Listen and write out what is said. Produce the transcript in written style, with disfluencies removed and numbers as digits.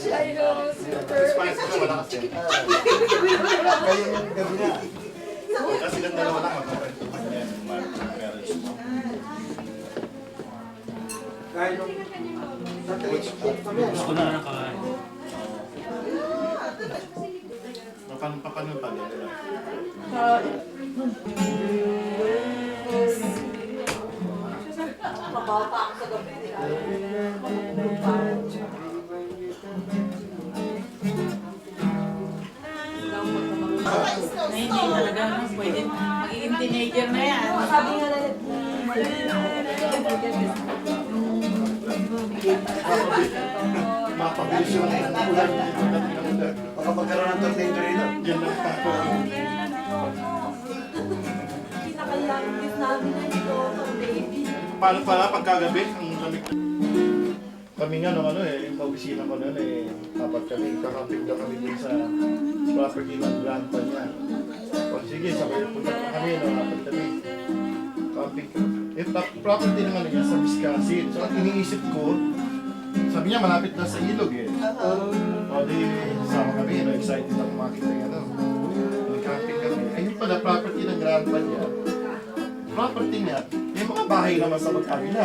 Ayaw, super. Spice ko wala kasi. Kayo yung gabi na. Kasi lang dalawa lang magkakaroon. Ayan, marriage mo. Kahit nung satellite kami. Gusto na nakakain. Papanon pa din. Mababa ako sa gabi. Ay, hindi talaga. Pwede. Magiging teenager na yan. Sabi nga na, Mapabilis yung ulan. Baka magkaroon ng tornado rin. Yan lang kako. pinaka-youngest namin na ito, baby. Paano pala pagkagabi? Ang lamig. Kami nga nung ano yung kaopisina ko noon apat kami. Kakamping daw kami din sa property ng grandpa niya. O sige, sabay punta pa kami, apat kami. Camping kami. Property ng ano niya sa Wisconsin. So ang iniisip ko, sabi niya malapit na sa ilog O di, sama kami, excited ako makita yung ano. Camping kami. Ayun pala, property ng grandpa niya. Property niya, may mga bahay naman sa magkabila.